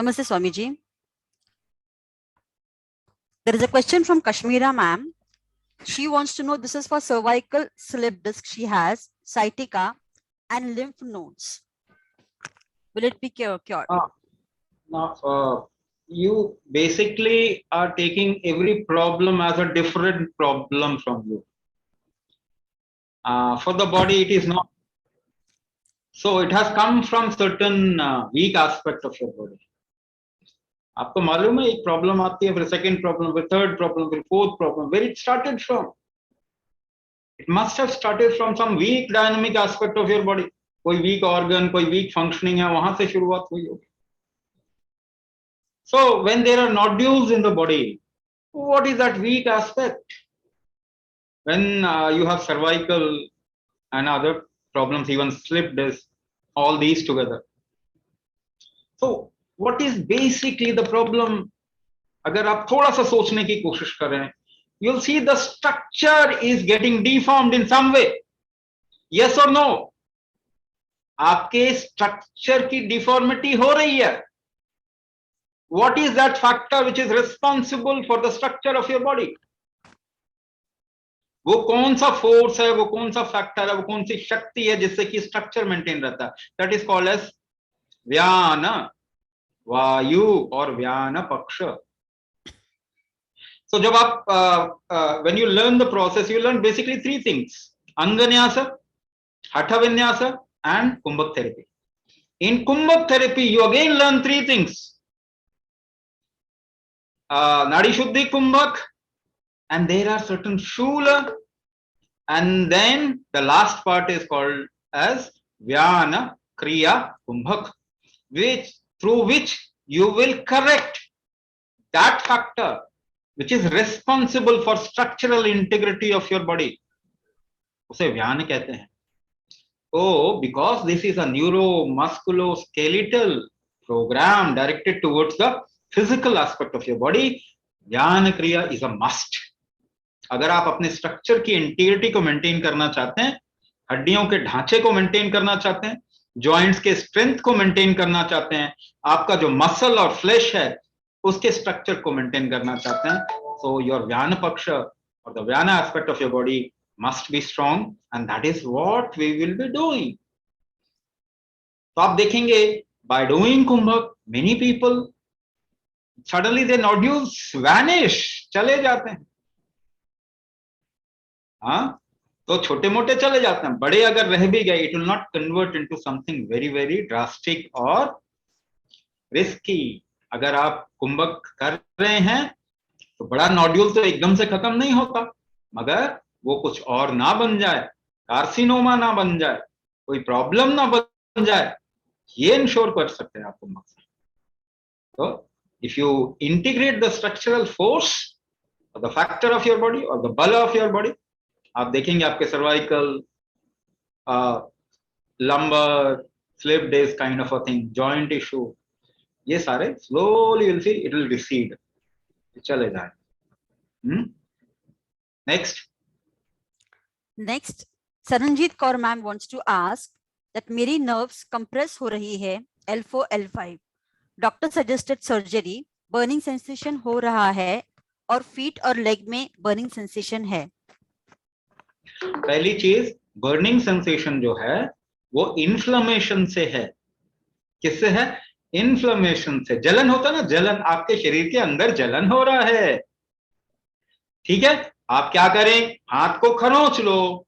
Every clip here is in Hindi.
Namaste, Swamiji. There is a question from Kashmira ma'am. She wants to know, this is for cervical slip disc. She has sciatica and lymph nodes. Will it be cured? Now, you basically are taking every problem as a different problem from you. For the body, it is not. So it has come from certain weak aspect of your body. आपको मालूम है एक प्रॉब्लम आती है, फिर सेकंड प्रॉब्लम, फिर थर्ड प्रॉब्लम, फिर fourth problem. Where it started from? It must have started from some weak dynamic aspect of your body. कोई weak organ, कोई weak functioning है, वहां से शुरुआत हुई होगी. So when there are nodules in the body, what is that weak aspect? When you have cervical and other problems, even slip disc, all these together. So what is basically the problem? अगर आप थोड़ा सा सोचने की कोशिश करें, you'll see the structure is getting deformed in some way. Yes or no? आपके structure की deformity हो रही है. What is that factor which is responsible for the structure of your body? वो कौन सा फोर्स है, वो कौन सा फैक्टर है, वो कौन सी शक्ति है जिससे कि स्ट्रक्चर मेंटेन रहता है? दैट इज कॉल्ड एज व्यान वायु और व्यान पक्ष. सो जब आप when you learn the process, you learn basically three things: अंगन्यास, हठ विन्यास एंड कुंभक थेरेपी. इन कुंभक therapy you again learn three things: नाड़ी शुद्धि कुंभक, and there are certain shula, and then the last part is called as vyana kriya kumbhak, which through which you will correct that factor which is responsible for structural integrity of your body. उसे व्यान कहते हैं. Oh, because this is a neuromusculoskeletal program directed towards the physical aspect of your body, vyana kriya is a must. अगर आप अपने स्ट्रक्चर की इंटीग्रिटी को मेंटेन करना चाहते हैं, हड्डियों के ढांचे को मेंटेन करना चाहते हैं, जॉइंट्स के स्ट्रेंथ को मेंटेन करना चाहते हैं, आपका जो मसल और फ्लैश है उसके स्ट्रक्चर को मेंटेन करना चाहते हैं, सो योर व्यान पक्ष और द व्यान aspect of your body must be strong, and that is what we will be doing. तो आप देखेंगे बाय डूइंग कुंभक, many people suddenly they nodules vanish, चले जाते हैं. हाँ, तो छोटे मोटे चले जाते हैं, बड़े अगर रह भी गए, it will not convert into something very very drastic और रिस्की. अगर आप कुंभक कर रहे हैं तो बड़ा नोड्यूल तो एकदम से खत्म नहीं होता, मगर वो कुछ और ना बन जाए, कार्सिनोमा ना बन जाए, कोई प्रॉब्लम ना बन जाए, ये इंश्योर कर सकते हैं आप कुंभक से. तो if you integrate the structural force और the factor of your body और द बल ऑफ योर बॉडी, आप देखेंगे आपके cervical, lumbar, slip disc kind of a thing, joint issue, ये सारे slowly will see it will recede, चले जाए. Next Saranjit Kaur ma'am wants to ask that मेरी nerves compress हो रही है, L4 L5. Doctor suggested surgery, burning sensation हो रहा है और फीट और लेग में बर्निंग सेंसेशन है. पहली चीज, बर्निंग सेंसेशन जो है वो इन्फ्लेमेशन से है. किससे है? इन्फ्लेमेशन से. जलन होता है ना, जलन, आपके शरीर के अंदर जलन हो रहा है, ठीक है, आप क्या करें, हाथ को खरोंच लो,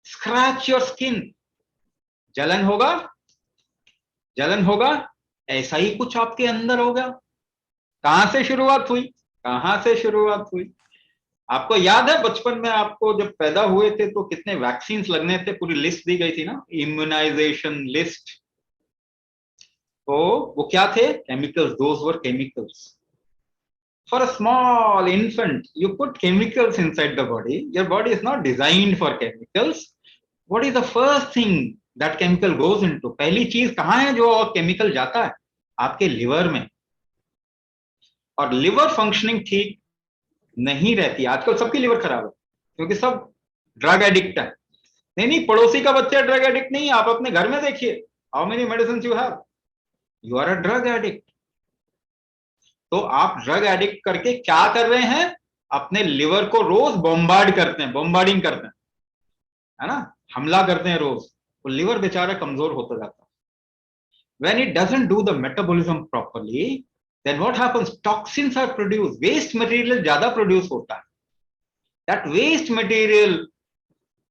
स्क्रैच योर स्किन, जलन होगा, जलन होगा, ऐसा ही कुछ आपके अंदर होगा. कहां से शुरुआत हुई, कहां से शुरुआत हुई? आपको याद है बचपन में आपको जब पैदा हुए थे तो कितने वैक्सीन लगने थे, पूरी लिस्ट दी गई थी ना, इम्यूनाइजेशन लिस्ट. तो वो क्या थे? Chemicals. Those were chemicals. For a small infant you put chemicals inside the body. Your body is not designed for chemicals. What is the first thing that chemical goes into? पहली चीज कहां है जो केमिकल जाता है? आपके लिवर में. और लिवर फंक्शनिंग ठीक नहीं रहती. आजकल सबकी लिवर खराब है क्योंकि सब ड्रग एडिक्ट है. नहीं, पड़ोसी का बच्चा ड्रग एडिक्ट नहीं है, आप अपने घर में देखिए, how many medicine you have, you are a drug addict. तो आप ड्रग एडिक्ट करके क्या कर रहे हैं, अपने लिवर को रोज बॉम्बार्ड करते हैं, बॉम्बार्डिंग करते हैं, है ना, हमला करते हैं रोज, तो लिवर बेचारा कमजोर होता जाता है. When it doesn't do the metabolism properly, then what happens? Toxins are produced, waste material ज्यादा produce होता है. That waste material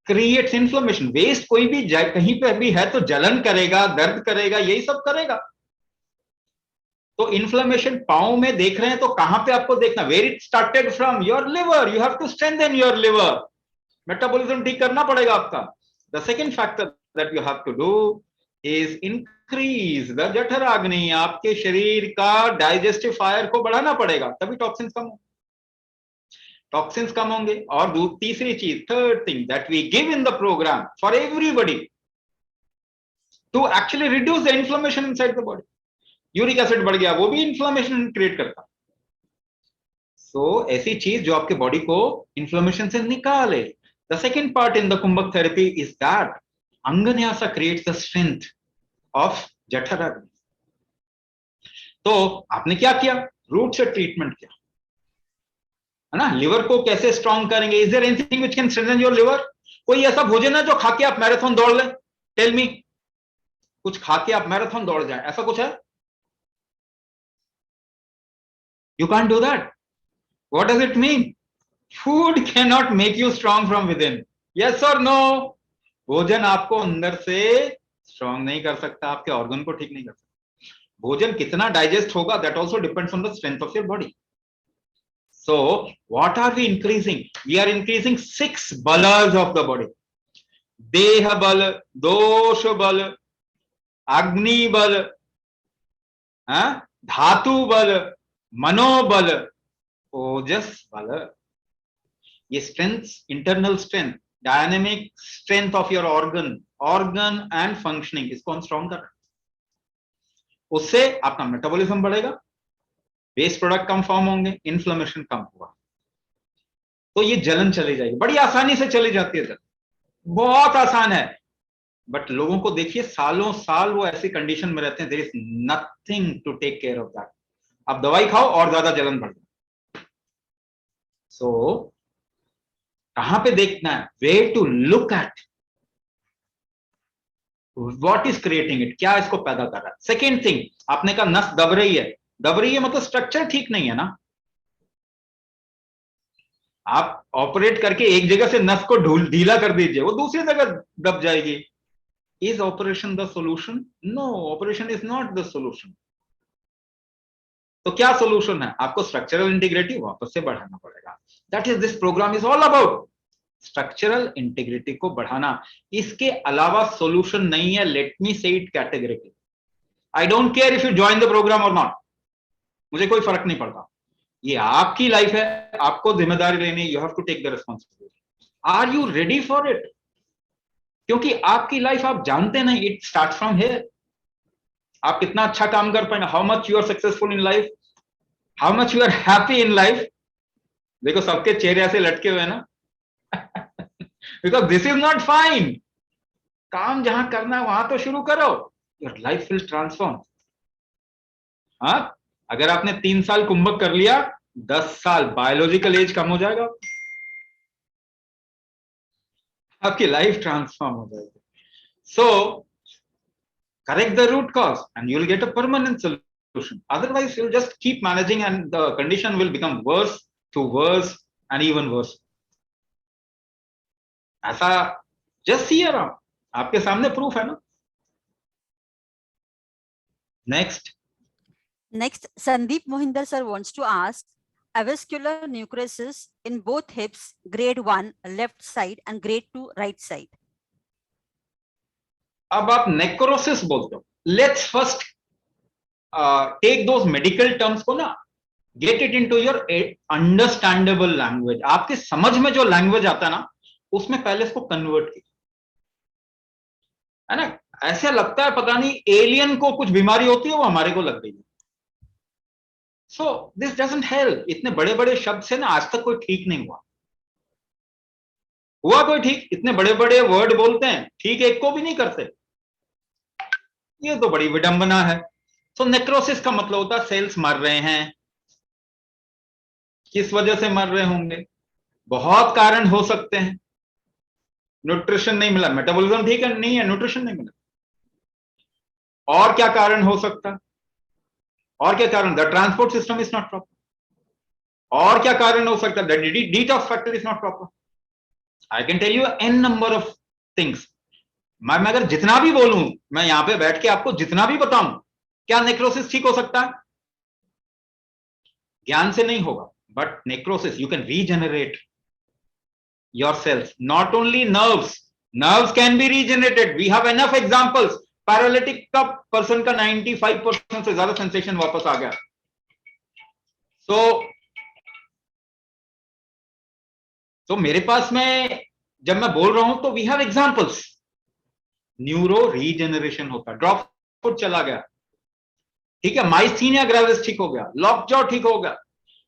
creates inflammation. Waste कोई भी कहीं पे भी है तो जलन करेगा, दर्द करेगा, यही सब करेगा. तो इन्फ्लेमेशन पाँव में देख रहे हैं तो कहां पे आपको देखना, where it started from your liver. You have to strengthen your liver. Metabolism ठीक करना पड़ेगा आपका. The second factor that you have to do is increase the जठराग्नि. आपके शरीर का डाइजेस्टिव फायर को बढ़ाना पड़ेगा, तभी टॉक्सिन्स कम होंगे. टॉक्सिन्स कम होंगे. और तीसरी चीज, third thing that we give in the program for everybody to actually reduce the inflammation inside the body. Uric acid बढ़ गया, वो भी इन्फ्लेमेशन क्रिएट करता. सो ऐसी चीज जो आपके बॉडी को इन्फ्लेमेशन से निकाले. The second part in the कुंभक थेरेपी इज दैट अंगन्यासा क्रिएट्स द स्ट्रेंथ ऑफ जठराग्नि. तो आपने क्या किया, रूट से ट्रीटमेंट किया, है ना. लिवर को कैसे स्ट्रांग करेंगे? Is there anything which can strengthen your liver? कोई ऐसा भोजन है जो खा के आप मैराथन दौड़ लें? Tell me. कुछ खा के आप मैराथन दौड़ जाए, ऐसा कुछ है? You can't do that. What does it mean? Food cannot make you strong from within. Yes or no? भोजन आपको अंदर से स्ट्रांग नहीं कर सकता, आपके ऑर्गन को ठीक नहीं कर सकता. भोजन कितना डाइजेस्ट होगा, that also depends on the strength of your body. So what are we increasing? We are increasing 6 balas of the body. देह बल, दोष बल, अग्नि बल, धातु बल, मनोबल, ओजस बल. ये strength, internal strength, dynamic strength of your organ and functioning, इसको हम स्ट्रॉन्ग कर रहे हैं. उससे आपका मेटाबॉलिज्म बढ़ेगा, वेस्ट प्रोडक्ट कम फॉर्म होंगे, इन्फ्लेमेशन कम होगा, तो ये जलन चली जाएगी. बड़ी आसानी से चली जाती है जलन, बहुत आसान है. बट लोगों को देखिए, सालों साल वो ऐसी कंडीशन में रहते हैं, there is nothing to take care of that. आप दवाई खाओ और ज्यादा जलन बढ़ जाए. सो कहां पे देखना है, way to look at what is creating it, क्या इसको पैदा कर रहा है. सेकेंड थिंग, आपने कहा नस दब रही है. दब रही है मतलब स्ट्रक्चर ठीक नहीं है ना. आप ऑपरेट करके एक जगह से नस को ढीला कर दीजिए, वो दूसरी जगह दब जाएगी. Is operation the solution? No, operation is not the solution. तो क्या सॉल्यूशन है? आपको स्ट्रक्चरल इंटीग्रिटी वापस से बढ़ाना पड़ेगा. That is this program is all about, structural integrity को बढ़ाना. इसके अलावा सॉल्यूशन नहीं है. Let me say it categorically. I don't care if you join the program और नॉट, मुझे कोई फर्क नहीं पड़ता. ये आपकी लाइफ है, आपको जिम्मेदारी लेनी है. You have to take the responsibility. Are you ready for it? क्योंकि आपकी लाइफ आप जानते नहीं, इट स्टार्ट फ्रॉम हियर. आप कितना अच्छा काम कर पाएंगे, how much you are successful in life, how much you are happy in life. देखो सबके चेहरे ऐसे लटके हुए हैं ना. Because this is not fine. काम जहां करना है वहां तो शुरू करो. Your life will transform. हाँ, अगर आपने 3 साल कुंभक कर लिया, 10 साल बायोलॉजिकल एज कम हो जाएगा, आपकी लाइफ ट्रांसफॉर्म हो जाएगी. सो correct the root cause and you'll get a permanent solution. Otherwise you'll just keep managing and the condition will become worse to worse and even worse. ऐसा just see around, आपके सामने proof है ना. Next, Sandeep Mohinder sir wants to ask, avascular necrosis in both hips, grade 1 left side and grade 2 right side. अब आप नेक्रोसिस बोलते हो. Let's first take those medical terms को ना, get it into your understandable language. आपके समझ में जो लैंग्वेज आता है ना, उसमें पहले इसको कन्वर्ट कीजिए, है ना. ऐसे लगता है पता नहीं एलियन को कुछ बीमारी होती है, वो हमारे को लग गई है. So this doesn't help. इतने बड़े बड़े शब्द से ना आज तक कोई ठीक नहीं हुआ कोई ठीक. इतने बड़े बड़े वर्ड बोलते हैं, ठीक एक को भी नहीं करते. ये तो बड़ी विडंबना है. तो नेक्रोसिस का मतलब होता है सेल्स मर रहे हैं, किस वजह से मर रहे होंगे? बहुत कारण हो सकते हैं। न्यूट्रिशन नहीं मिला, मेटाबॉलिज्म ठीक है नहीं है, न्यूट्रिशन नहीं मिला। और क्या कारण हो सकता है? और क्या कारण? The transport system is not proper. और क्या कारण हो सकता है? The detox factor is not proper. I can tell you an number of things. मैं अगर जितना भी बोलूं, मैं यहां पे बैठ के आपको जितना भी बताऊं, क्या नेक्रोसिस ठीक हो सकता है? ज्ञान से नहीं होगा, but necrosis you can regenerate your cells, not only nerves. Nerves can be regenerated, we have enough examples. Paralytic का पर्सन का 95% से ज्यादा सेंसेशन वापस आ गया। तो मेरे पास में जब मैं बोल रहा हूं तो we have examples. Neuro regeneration होता है, ड्रॉप फुट चला गया, ठीक है, माइस्थीनिया ग्रेविस ठीक हो गया, लॉकजॉ ठीक हो गया।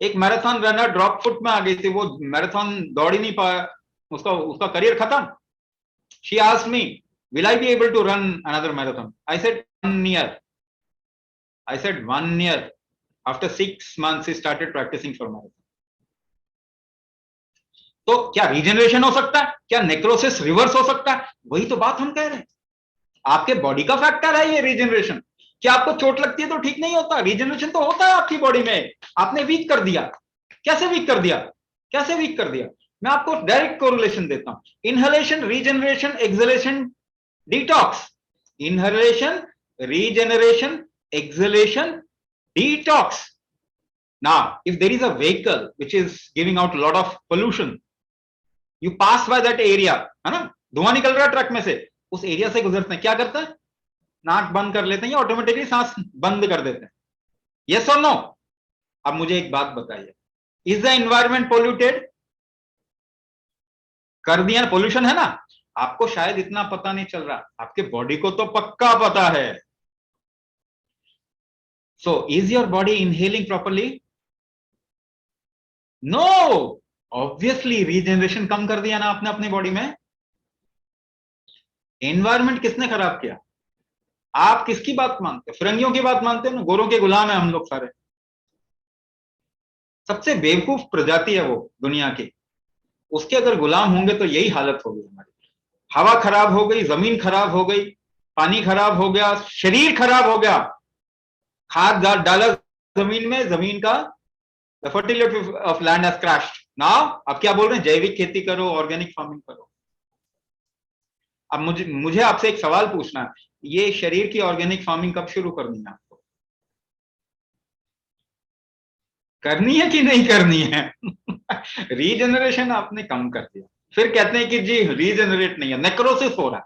एक मैराथन रनर ड्रॉप फुट में आ गई थी, वो मैराथन दौड़ ही नहीं पाया, उसका उसका करियर खत्म। She asked me, will I be able to run another marathon? I said 1 year. I said 1 year. After 6 months he started practicing for marathon. तो क्या रीजनरेशन हो सकता है? क्या नेक्रोसिस रिवर्स हो सकता है? वही तो बात हम कह रहे हैं। आपके बॉडी का फैक्टर है ये रीजनरेशन। क्या आपको चोट लगती है तो ठीक नहीं होता? रीजनरेशन तो होता है आपकी बॉडी में। आपने वीक कर दिया। कैसे वीक कर दिया? कैसे वीक कर दिया? मैं आपको डायरेक्ट कोरिलेशन देता हूं। Inhalation, regeneration, exhalation, detox. Inhalation, regeneration, exhalation, detox. Now, if there is a vehicle which is giving out a lot of pollution, you pass by that area, है ना, धुआं निकल रहा है ट्रक में से, उस एरिया से गुजरते हैं, क्या करते हैं? नाक बंद कर लेते हैं या ऑटोमेटिकली सांस बंद कर देते हैं? यस और नो? अब मुझे एक बात बताइए, इज द एनवायरमेंट पोल्यूटेड? कर दिया, पोल्यूशन है ना। आपको शायद इतना पता नहीं चल रहा, आपके बॉडी को तो पक्का पता है। So, is your body inhaling properly? No. Obviously, regeneration कम कर दिया ना आपने अपनी बॉडी में। एनवायरमेंट किसने खराब किया? आप किसकी बात मानते? फिरंगियों की बात मानते हैं ना, गोरों के गुलाम है हम लोग सारे। सबसे बेवकूफ प्रजाति है वो दुनिया की, उसके अगर गुलाम होंगे तो यही हालत होगी हमारी। हवा खराब हो गई, जमीन खराब हो गई, पानी खराब हो गया, शरीर खराब हो गया, खाद डाला जमीन में, जमीन का the fertility of land has crashed. Now अब क्या बोल रहे हैं? जैविक खेती करो, ऑर्गेनिक फार्मिंग करो। अब मुझे आपसे एक सवाल पूछना है, ये शरीर की ऑर्गेनिक फार्मिंग कब शुरू करनी है आपको? करनी है कि नहीं करनी है? रीजनरेशन आपने कम कर दिया, फिर कहते हैं कि जी रीजनरेट नहीं है, नेक्रोसिस हो रहा है।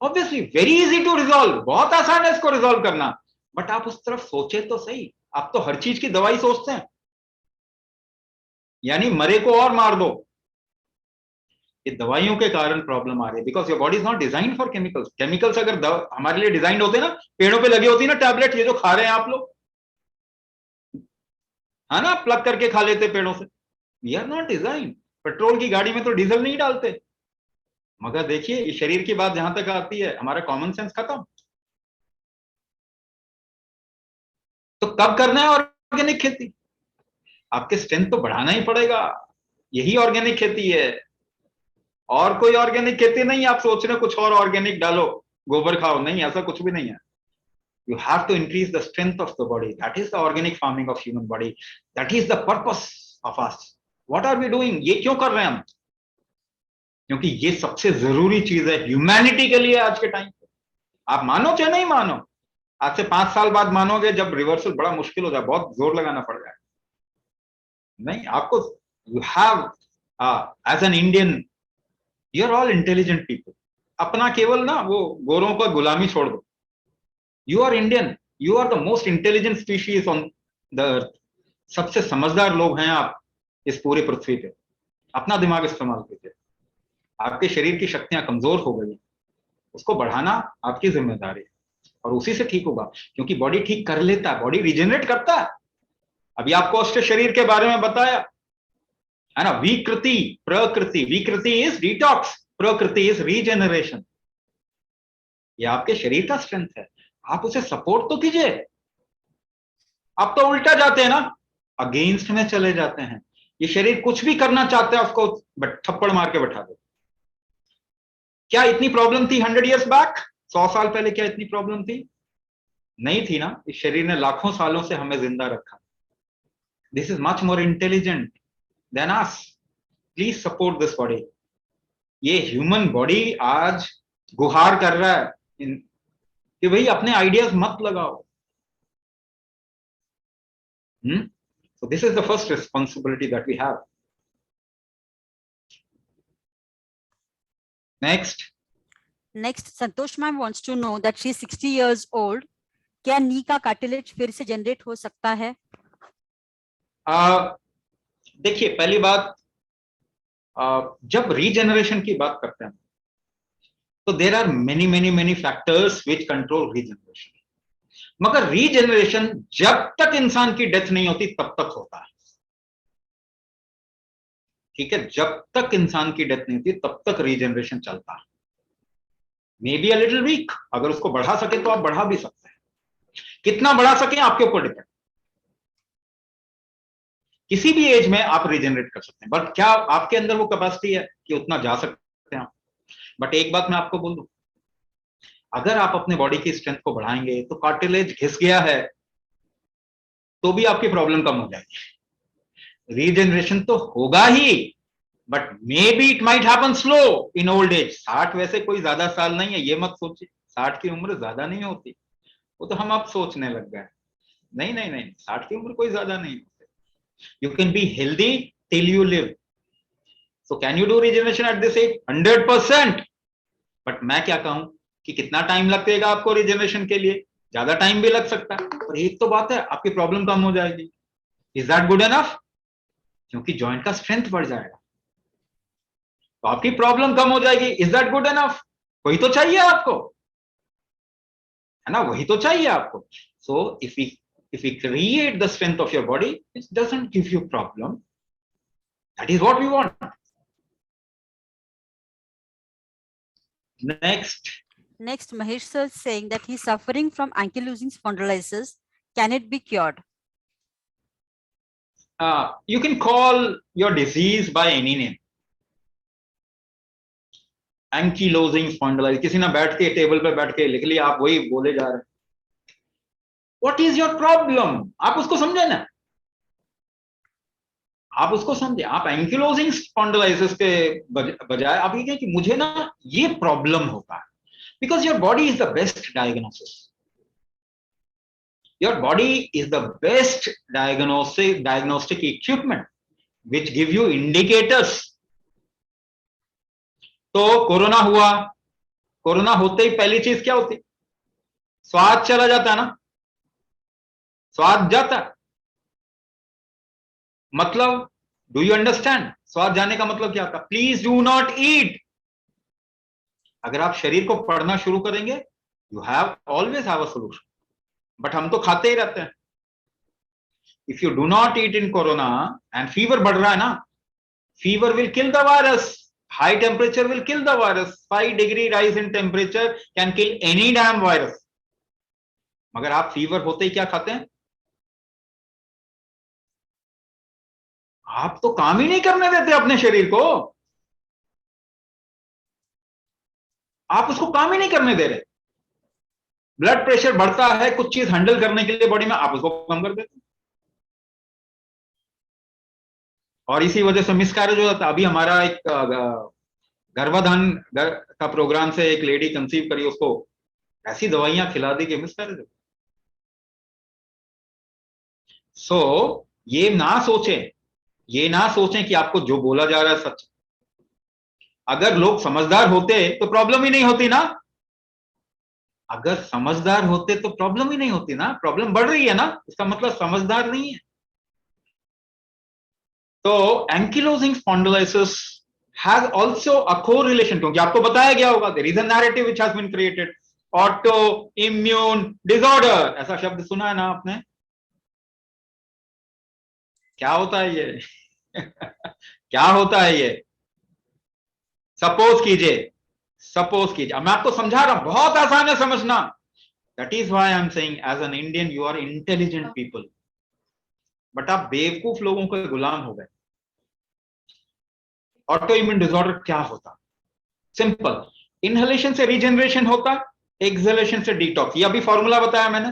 Obviously very easy to resolve, बहुत आसान है इसको रिजॉल्व करना, बट आप उस तरफ सोचे तो सही। आप तो हर चीज की दवाई सोचते हैं, यानी मरे को और मार दो। ये दवाइयों के कारण प्रॉब्लम आ रही है, because your body is not design for chemicals. Chemicals अगर हमारे लिए डिजाइन होते ना, पेड़ों पे लगी होती ना टैबलेट, ये जो खा रहे हैं आप लोग, है ना, प्लग करके खा लेते पेड़ों से। We are not design. Petrol की गाड़ी में तो डीजल नहीं डालते। मगर देखिए, ये शरीर की बात जहां तक आती है, हमारा कॉमन सेंस खत्म। तो कब करना है ऑर्गेनिक खेती? आपके स्ट्रेंथ तो बढ़ाना ही पड़ेगा, यही ऑर्गेनिक खेती है। और कोई ऑर्गेनिक खेती नहीं। आप सोच रहे हो कुछ और ऑर्गेनिक डालो, गोबर खाओ, नहीं, ऐसा कुछ भी नहीं है। You have to increase the strength of the body. That is the organic farming of human body. That is the purpose of us. What are we doing? ये क्यों कर रहे हैं हम? क्योंकि ये सबसे जरूरी चीज है ह्यूमैनिटी के लिए आज के टाइम पे। आप मानो चाहे नहीं मानो, आज से 5 साल बाद मानोगे जब रिवर्सल बड़ा मुश्किल हो जाए, बहुत जोर लगाना पड़ जाए। नहीं, आपको you have as an Indian, you are all intelligent people. अपना केवल ना वो गोरों पर गुलामी छोड़ दो। You are Indian, you are the most intelligent species on the earth. सबसे समझदार लोग हैं आप इस पूरी पृथ्वी पे। अपना दिमाग इस्तेमाल कीजिए। आपके शरीर की शक्तियां कमजोर हो गई, उसको बढ़ाना आपकी जिम्मेदारी है, और उसी से ठीक होगा, क्योंकि बॉडी ठीक कर लेता है, बॉडी रिजेनरेट करता है। अभी आपको अष्ट शरीर के बारे में बताया है ना। विकृति, प्रकृति, विकृति इज डिटॉक्स, प्रकृति इज रीजनरेशन। ये आपके शरीर का स्ट्रेंथ है, आप उसे सपोर्ट तो कीजिए। आप तो उल्टा जाते हैं ना, अगेंस्ट में चले जाते हैं। ये शरीर कुछ भी करना चाहता है उसको थप्पड़ मार के बैठा दो। क्या इतनी प्रॉब्लम थी 100 years बैक? 100 साल पहले क्या इतनी प्रॉब्लम थी? नहीं थी ना। इस शरीर ने लाखों सालों से हमें जिंदा रखा। This is much more intelligent than us. Please support this body. ये ह्यूमन बॉडी आज गुहार कर रहा है कि भाई अपने आइडियाज मत लगाओ। So this is the first responsibility that we have. Next. Next, Santosh ma'am wants to know that she is 60 years old. क्या नी का कार्टिलेज फिर से जनरेट हो सकता है? देखिए, पहली बात, जब रीजनरेशन की बात करते हैं तो there are many factors which control regeneration. मगर रीजनरेशन जब तक इंसान की डेथ नहीं होती तब तक होता है। ठीक है, जब तक इंसान की डेथ नहीं होती तब तक रीजनरेशन चलता है। May be a little week, अगर उसको बढ़ा सके तो आप बढ़ा भी सकते हैं। कितना बढ़ा सके आपके ऊपर डिपेंड। किसी भी एज में आप रीजनरेट कर सकते हैं, बट क्या आपके अंदर वो कैपेसिटी है कि उतना जा सकते हैं आप? बट एक बात मैं आपको बोल दूं, अगर आप अपने बॉडी की स्ट्रेंथ को बढ़ाएंगे तो कार्टिलेज घिस गया है तो भी आपकी प्रॉब्लम कम हो जाएगी। रीजनरेशन तो होगा ही, but maybe it might happen slow in old age. 60 वैसे कोई ज्यादा साल नहीं है, ये मत सोचिए। 60 की उम्र ज्यादा नहीं होती, वो तो हम अब सोचने लग गए। नहीं नहीं नहीं, 60 की उम्र कोई ज्यादा नहीं होती। You can be healthy till you live. So can you do regeneration at this age? 100%। But मैं क्या कहूं कि कितना टाइम लगेगा आपको रीजनरेशन के लिए? ज्यादा टाइम भी लग सकता है, पर एक तो बात है, आपकी प्रॉब्लम कम हो जाएगी। Is that good enough? क्योंकि जॉइंट का स्ट्रेंथ बढ़ जाएगा तो आपकी प्रॉब्लम कम हो जाएगी। Is that good enough? वही तो चाहिए आपको, है ना? वही तो चाहिए आपको। सो if we create the strength of your body, it doesn't give you problem. That is what we want. Next, Mahesh sir is saying that he's suffering from ankylosing spondylitis. Can it be cured? You can call your disease by any name. Ankylosing spondylitis, किसी ने बैठ के टेबल पे बैठ के लिख लिया, आप वही बोले जा रहे हैं। What is your problem? आप उसको समझे ना, आप उसको समझे। आप एंकीलोजिंग स्पॉन्डिलाइटिस के बजाय आप ये कहें कि मुझे ना ये प्रॉब्लम होता है। Because your body is the best diagnosis. Your body is the best diagnostic equipment which give you indicators. तो कोरोना हुआ, कोरोना होते ही पहली चीज क्या होती? स्वाद चला जाता है ना, स्वाद जाता है। मतलब, डू यू अंडरस्टैंड? स्वाद जाने का मतलब क्या था? Please do not eat. अगर आप शरीर को पढ़ना शुरू करेंगे, you have always have a solution. But हम तो खाते ही रहते हैं। If you do not eat in corona and fever बढ़ रहा है ना, fever will kill the virus. High temperature will kill the virus. 5 degree rise in temperature can kill any damn virus. मगर आप फीवर होते ही क्या खाते हैं? आप तो काम ही नहीं करने देते अपने शरीर को। आप उसको काम ही नहीं करने दे रहे। ब्लड प्रेशर बढ़ता है कुछ चीज हैंडल करने के लिए बॉडी में, आप उसको कम कर देते। और इसी वजह से मिसकैरेज हो जाता है। अभी हमारा एक गर्भाधान का प्रोग्राम से एक लेडी कंसीव करी, उसको ऐसी दवाइयां खिला दी कि मिसकैरेज हो। सो ये ना सोचें कि आपको जो बोला जा रहा है सच। अगर लोग समझदार होते तो प्रॉब्लम ही नहीं होती ना। अगर समझदार होते तो प्रॉब्लम ही नहीं होती ना। प्रॉब्लम बढ़ रही है ना, इसका मतलब समझदार नहीं है। तो ankylosing spondylitis has also a correlation, क्योंकि आपको बताया गया होगा there is a narrative which has been created, auto immune disorder. ऐसा शब्द सुना है ना आपने? क्या होता है ये? क्या होता है ये? सपोज कीजिए, मैं आपको समझा रहा हूं, बहुत आसान है समझना। That is why I am saying as an Indian you are intelligent people, but आप बेवकूफ लोगों के गुलाम हो गए। ऑटो इम्यून डिसऑर्डर क्या होता? सिंपल, इनहेलेशन से रीजनरेशन होता, एक्सहेलेशन से डिटॉक्स। ये अभी फॉर्मूला बताया मैंने।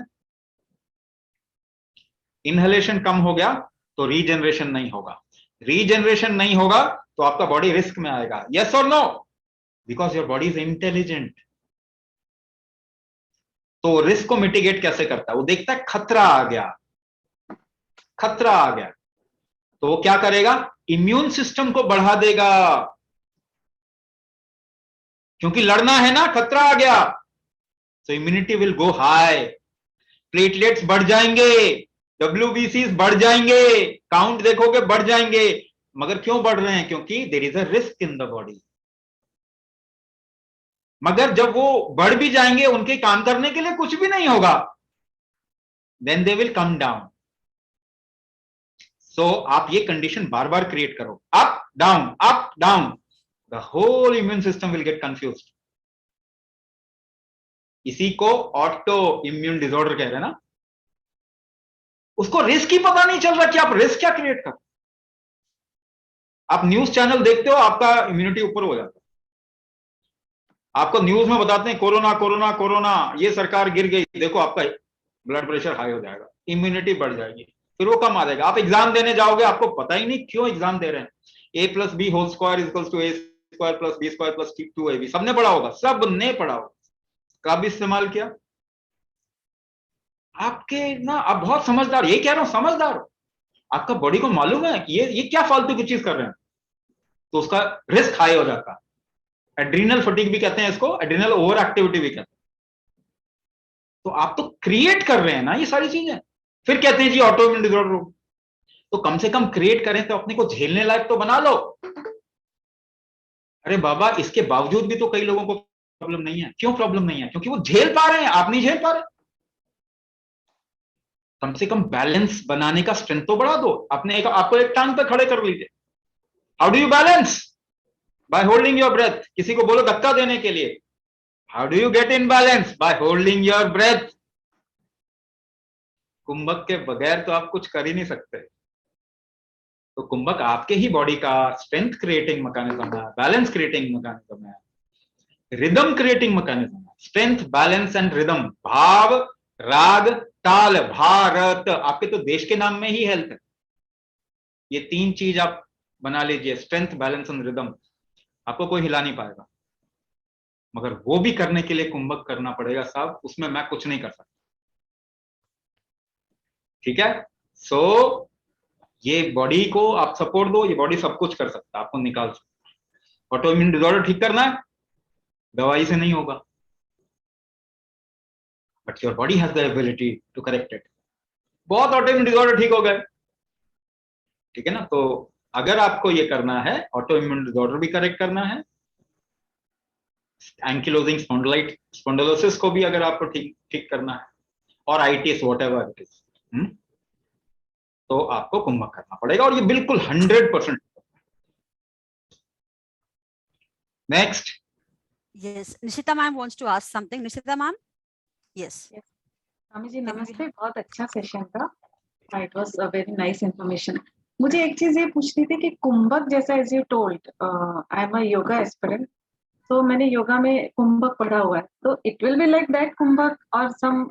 इनहेलेशन कम हो गया तो रीजनरेशन नहीं होगा, रीजनरेशन नहीं होगा तो आपका बॉडी रिस्क में आएगा। यस और no? Because your body is intelligent. तो रिस्क को मिटिगेट कैसे करता है? वो देखता है खतरा आ गया, खतरा आ गया, तो वो क्या करेगा? इम्यून सिस्टम को बढ़ा देगा, क्योंकि लड़ना है ना, खतरा आ गया। तो immunity will go high, platelets बढ़ जाएंगे, WBCs बढ़ जाएंगे, काउंट देखोगे बढ़ जाएंगे। मगर क्यों बढ़ रहे हैं? क्योंकि there is a risk in the body. मगर जब वो बढ़ भी जाएंगे, उनके काम करने के लिए कुछ भी नहीं होगा, then they will come down. So आप ये कंडीशन बार बार क्रिएट करो, up down, the whole immune system will get confused. इसी को ऑटो इम्यून डिसऑर्डर कह रहे हैं ना। उसको रिस्क ही पता नहीं चल रहा कि आप रिस्क क्या क्रिएट कर। आप न्यूज चैनल देखते हो, आपका इम्यूनिटी ऊपर हो जाता है। आपको न्यूज में बताते हैं कोरोना कोरोना कोरोना, ये सरकार गिर गई, देखो आपका ब्लड प्रेशर हाई हो जाएगा, इम्यूनिटी बढ़ जाएगी, फिर वो कम आ जाएगा। आप एग्जाम देने जाओगे, आपको पता ही नहीं क्यों एग्जाम दे रहे हैं। A+B² equals to A² + B² + 2AB, सबने पढ़ा होगा, सबने पढ़ा होगा। कब इस्तेमाल किया? आपके ना, आप बहुत समझदार, यही कह रहा हूं, समझदार हो। आपका बॉडी को मालूम है कि ये क्या फालतू की चीज कर रहे हैं, तो उसका रिस्क हाई हो जाता है। एड्रीनल फटीग भी कहते हैं इसको, एड्रीनल ओवर एक्टिविटी भी कहते हैं। तो आप तो क्रिएट कर रहे हैं ना ये सारी चीजें, फिर कहते हैं जी ऑटो इम्यून डिसऑर्डर हो। तो कम से कम क्रिएट करें तो अपने को झेलने लायक तो बना लो। अरे बाबा, इसके बावजूद भी तो कई लोगों को प्रॉब्लम नहीं है। क्यों प्रॉब्लम नहीं है? क्योंकि वो झेल पा रहे हैं, आप नहीं झेल पा रहे। कम से कम बैलेंस बनाने का स्ट्रेंथ तो बढ़ा दो। आपको एक टांग पे खड़े कर लीजिए। How do you balance? By holding your breath. किसी को बोलो धक्का देने के लिए, how do you get in balance? By holding your breath. कुंभक के बगैर तो आप कुछ कर ही नहीं सकते। तो कुंभक आपके ही बॉडी का स्ट्रेंथ क्रिएटिंग मैकेनिज्म है, बैलेंस क्रिएटिंग मैकेनिज्म है, रिदम क्रिएटिंग मैकेनिज्म है। स्ट्रेंथ, बैलेंस एंड रिदम, भाव, राग, ताल, भारत। आपके तो देश के नाम में ही हेल्थ है। ये 3 चीज आप बना लीजिए, स्ट्रेंथ, बैलेंस एंड रिदम, आपको कोई हिला नहीं पाएगा। मगर वो भी करने के लिए कुंभक करना पड़ेगा साहब, उसमें मैं कुछ नहीं कर सकता। ठीक है? सो ये बॉडी को आप सपोर्ट दो, ये बॉडी सब कुछ कर सकता है, आपको निकाल सकता है। ऑटो इम्यून डिसऑर्डर ठीक करना है, दवाई से नहीं होगा, but your body has the ability to correct it. बहुत ऑटो इम्यून डिसऑर्डर ठीक हो गए, ठीक है ना? तो अगर आपको ये करना है, ऑटो इम्यून डिसऑर्डर भी करेक्ट करना है, एंकिलोजिंग स्पॉन्डिलोसिस को भी अगर आपको ठीक करना है, और ITS व्हाटएवर इट इज, तो आपको कुंभक करना पड़ेगा, और ये बिल्कुल 100%। Next. Yes, Nishita ma'am wants to ask something. Nishita ma'am? Yes. Swami ji नमस्ते, बहुत अच्छा सेशन था। It was a very nice information. मुझे एक चीज ये पूछनी थी कि कुंभक जैसा, as you told, I am a yoga aspirant, तो मैंने योगा में कुंभक पढ़ा हुआ है, तो it will be like that कुंभक और some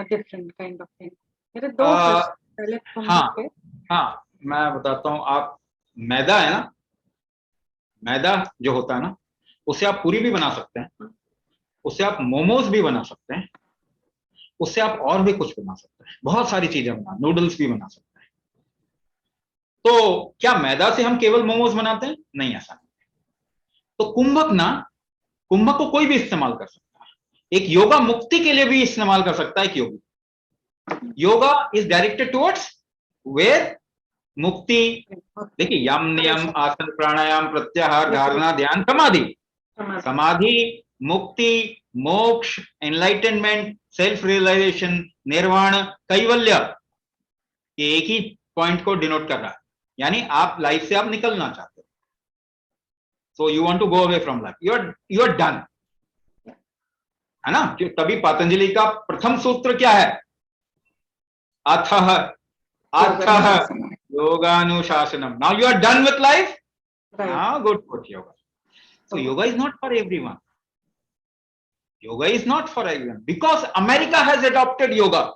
different kind of thing? मेरे 2 प्रश्न, पहले कुंभक पे। हाँ, मैं बताता हूँ। आप मैदा है ना, मैदा जो होता है ना, उससे आप पूरी भी बना सकते हैं, उससे आप मोमोज भी बना सकते हैं, उससे आप और भी कुछ बना सकते हैं, बहुत सारी चीजें बना, नूडल्स भी बना सकते हैं। तो क्या मैदा से हम केवल मोमोज बनाते हैं? नहीं, ऐसा नहीं। तो कुंभक ना, कुंभक को कोई भी इस्तेमाल कर सकता है। एक योगा मुक्ति के लिए भी इस्तेमाल कर सकता है एक योगी। Yoga is directed towards where? मुक्ति। देखिए, यम, नियम, आसन, प्राणायाम, प्रत्याहार, धारणा, ध्यान, समाधि। समाधि, मुक्ति, मोक्ष, एनलाइटनमेंट, सेल्फ रियलाइजेशन, निर्वाण, कैवल्य, ये एक ही पॉइंट को डिनोट कर रहा है। यानी आप लाइफ से आप निकलना चाहते हो, so you want to go away from life, you are done, है ना? तभी पतंजलि का प्रथम सूत्र क्या है? अथः अथः योगानुशासनम। Now you are done with life, Right. Good yoga. So yoga is not for everyone. Yoga is not for everyone because America has adopted yoga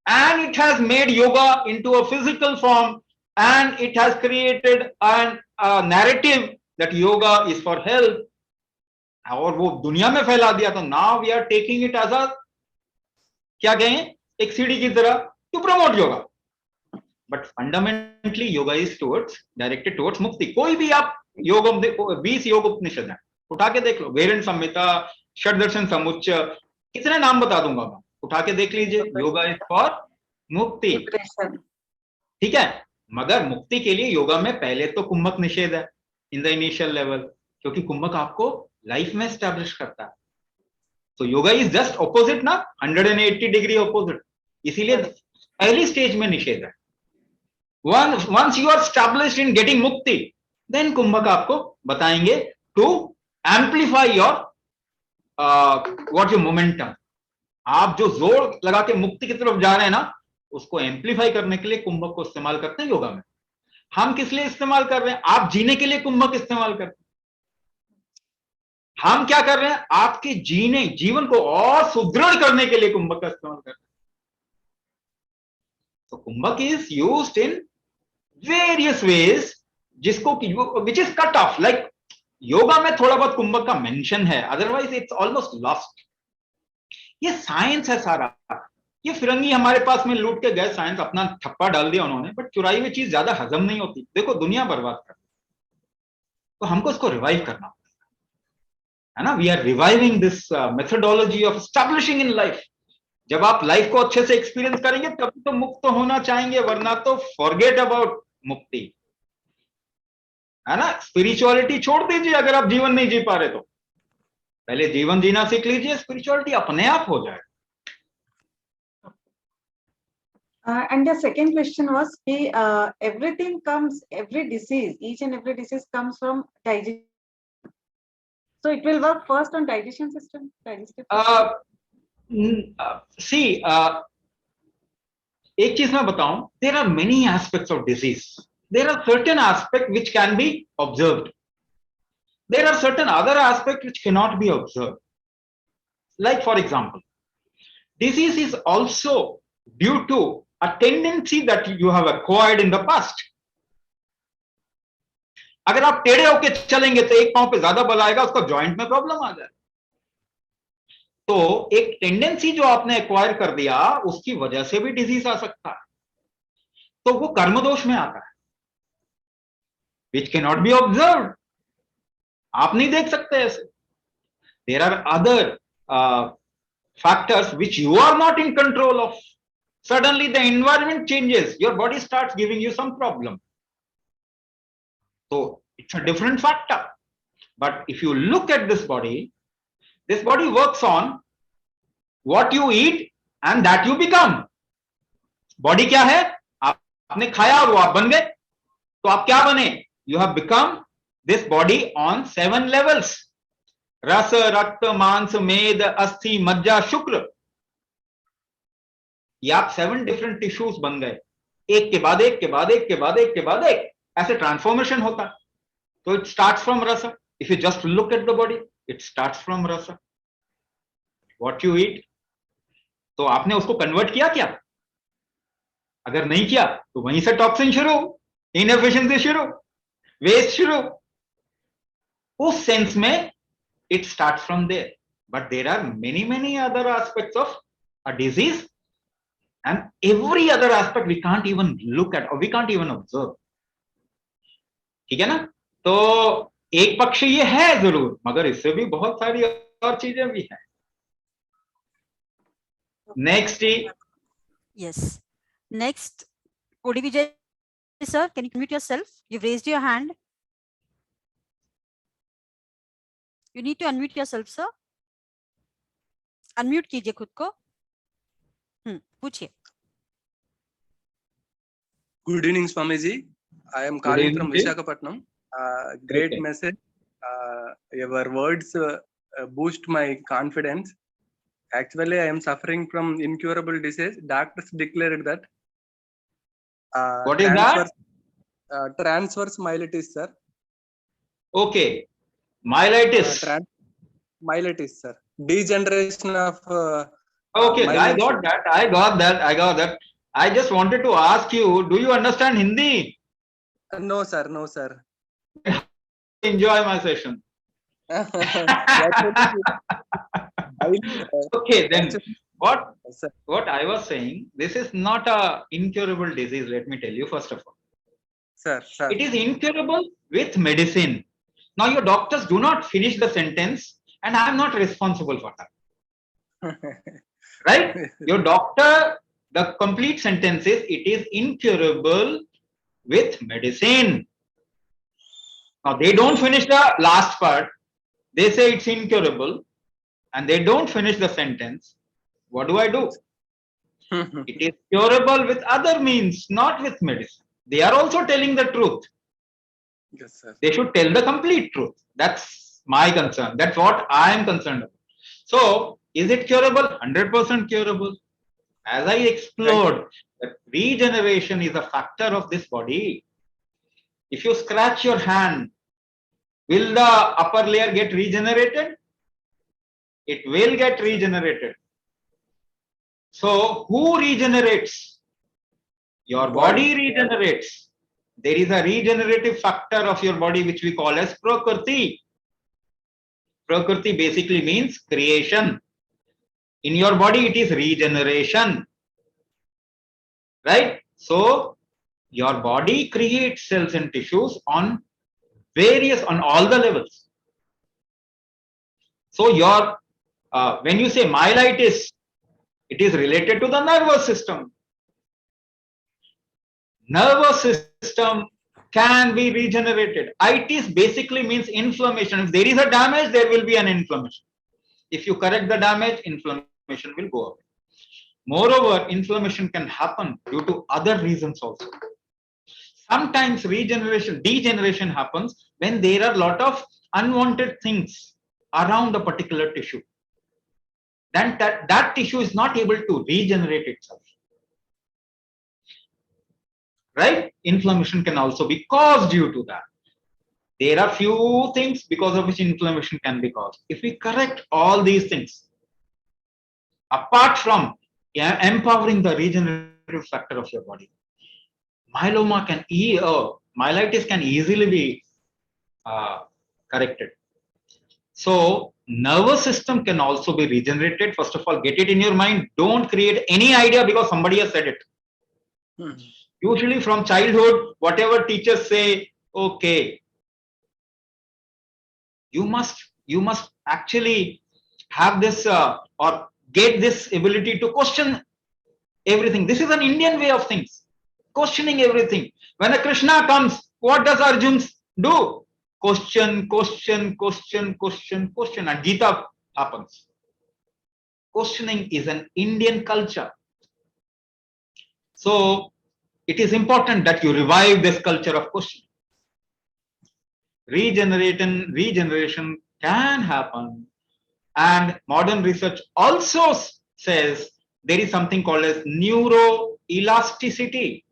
and it has made yoga into a physical form and it has created a narrative that yoga is for health और वो दुनिया में फैला दिया. तो now we are taking it as a क्या कहें एक सीढ़ी की तरह to promote yoga. But fundamentally yoga is directed towards मुक्ति. कोई भी आप योग 20 योग उपनिषद है उठा के देख लो, वेरंट संहिता, षड्दर्शन समुच्चय, कितने नाम बता दूंगा मैं, उठा के देख लीजिए. योगा इज फॉर मुक्ति. ठीक है, मगर मुक्ति के लिए योगा में पहले तो कुंभक निषेध है इन द इनिशियल लेवल, क्योंकि कुंभक आपको लाइफ में एस्टैब्लिश करता है. तो योगा इज जस्ट ऑपोजिट ना, 180 डिग्री ऑपोजिट. इसीलिए पहली स्टेज में निषेध है. once you are established in getting mukti, then कुंभक आपको बताएंगे to amplify your what your momentum. आप जो जोर लगा के मुक्ति की तरफ जा रहे हैं ना, उसको एम्पलीफाई करने के लिए कुंभक को इस्तेमाल करते हैं योगा में. हम किस लिए इस्तेमाल कर रहे हैं? आप जीने के लिए कुंभक इस्तेमाल करते हैं. हम क्या कर रहे हैं? आपके जीवन को और सुदृढ़ करने के लिए कुंभक का इस्तेमाल कर रहे हैं. तो कुंभक is used in various ways, जिसको which is cut off. Like yoga में थोड़ा बहुत कुंभक का मेंशन है, अदरवाइज इट्स ऑलमोस्ट लॉस्ट. ये साइंस है सारा. ये फिरंगी हमारे पास में लूट के गए साइंस, अपना ठप्पा डाल दिया उन्होंने, बट चुराई हुई चीज ज्यादा हजम नहीं होती. देखो दुनिया बर्बाद कर, तो हमको इसको रिवाइव करना है ना. We are reviving this methodology of establishing in life. जब आप लाइफ को अच्छे से एक्सपीरियंस करेंगे तब तो मुक्त होना चाहेंगे, वरना तो फॉरगेट अबाउट मुक्ति, है ना. स्पिरिचुअलिटी छोड़ दीजिए अगर आप जीवन नहीं जी पा रहे तो. पहले जीवन जीना सीख लीजिए, स्पिरिचुअलिटी अपने आप हो जाए. And the second question was, everything comes, every disease, each and every disease comes from digestion. So it will work first on digestion system, digestive system. See, एक चीज मैं बताऊं, there are many aspects of disease. There are certain aspects which can be observed. There are certain other aspects which cannot be observed. Like for example, disease is also due to a tendency that you have acquired in the past. अगर आप टेढ़े होकर चलेंगे तो एक पांव पे ज्यादा बल आएगा, उसका जॉइंट में प्रॉब्लम आ जाए. तो एक टेंडेंसी जो आपने एक्वायर कर दिया, उसकी वजह से भी डिजीज आ सकता है. तो वो कर्म दोष में आता है, which cannot be observed. आप नहीं देख सकते ऐसे. There are other factors which you are not in control of. Suddenly the environment changes, your body starts giving you some problem. So it's a different factor. But if you look at this body works on what you eat and that you become. Body क्या है? आपने खाया और वो आप बन गए. तो आप क्या बने? You have become this body on 7 levels. रस, रक्त, मांस, मेद, अस्थि, मज्जा, शुक्र. ये आप 7 डिफरेंट टिश्यूज बन गए. एक के बाद एक के बाद एक के बाद एक के बाद एक, ऐसे ट्रांसफॉर्मेशन होता है. तो इट स्टार्ट्स फ्रॉम रस. If you just look at the body, it starts from रस. What you eat. तो आपने उसको कन्वर्ट किया क्या? अगर नहीं किया तो वहीं से टॉक्सिन शुरू, इनएफिशिएंसी शुरू, वेस्ट शुरू. उस सेंस में it starts from there. But there are many other aspects of a disease, and every other aspect we can't even look at or we can't even observe. ठीक है ना. तो एक पक्ष ये है जरूर, मगर इससे भी बहुत सारी और चीजें भी हैं. Next. Yes. Next, Kodi Vijay sir, can you unmute yourself? You've raised your hand. You need to unmute yourself, sir. Unmute कीजिए खुद को. पूछिए. Good evening, Swamiji. I am calling from Visakhapatnam. Great Okay. message. Your words boost my confidence. Actually, I am suffering from incurable disease. Doctors declared that. What is that? Transverse myelitis, sir. Okay. Myelitis. Myelitis, sir. Degeneration of Okay, I myelin. got that. I got that. I got that. I just wanted to ask you, do you understand Hindi? No, sir. No, sir. Enjoy my session. Actually, Okay, then what sir. I was saying, this is not a incurable disease, let me tell you first of all. Sir, sir. It is incurable with medicine. Now your doctors do not finish the sentence and I am not responsible for that. Right? Your doctor, the complete sentence is, it is incurable with medicine. Now they don't finish the last part. They say it's incurable and they don't finish the sentence. What do I do? It is curable with other means, not with medicine. They are also telling the truth. Yes, sir. They should tell the complete truth. That's my concern. That's what I am concerned about. So, is it curable? 100% curable. As I explored, that regeneration is a factor of this body. If you scratch your hand, will the upper layer get regenerated? It will get regenerated. So, who regenerates? Your body regenerates. There is a regenerative factor of your body which we call as prakriti. Prakriti basically means creation. In your body, it is regeneration. Right? So, your body creates cells and tissues on all the levels. So, when you say myelitis, it is related to the nervous system. Nervous system can be regenerated. Itis basically means inflammation. If there is a damage, there will be an inflammation. If you correct the damage, inflammation will go away. Moreover, inflammation can happen due to other reasons also. Sometimes degeneration happens when there are a lot of unwanted things around a particular tissue. Then that tissue is not able to regenerate itself. Right? Inflammation can also be caused due to that. There are few things because of which inflammation can be caused. If we correct all these things, apart from empowering the regenerative factor of your body, myelitis can easily be corrected. So, nervous system can also be regenerated. First of all, get it in your mind. Don't create any idea because somebody has said it. Usually from childhood, whatever teachers say, okay, you must actually have this or get this ability to question everything. This is an Indian way of things, questioning everything. When a Krishna comes, what does Arjun do? Question, question, question, question, question, and Gita happens. Questioning is an Indian culture. So it is important that you revive this culture of questioning. Regeneration can happen, and modern research also says there is something called as neuroelasticity.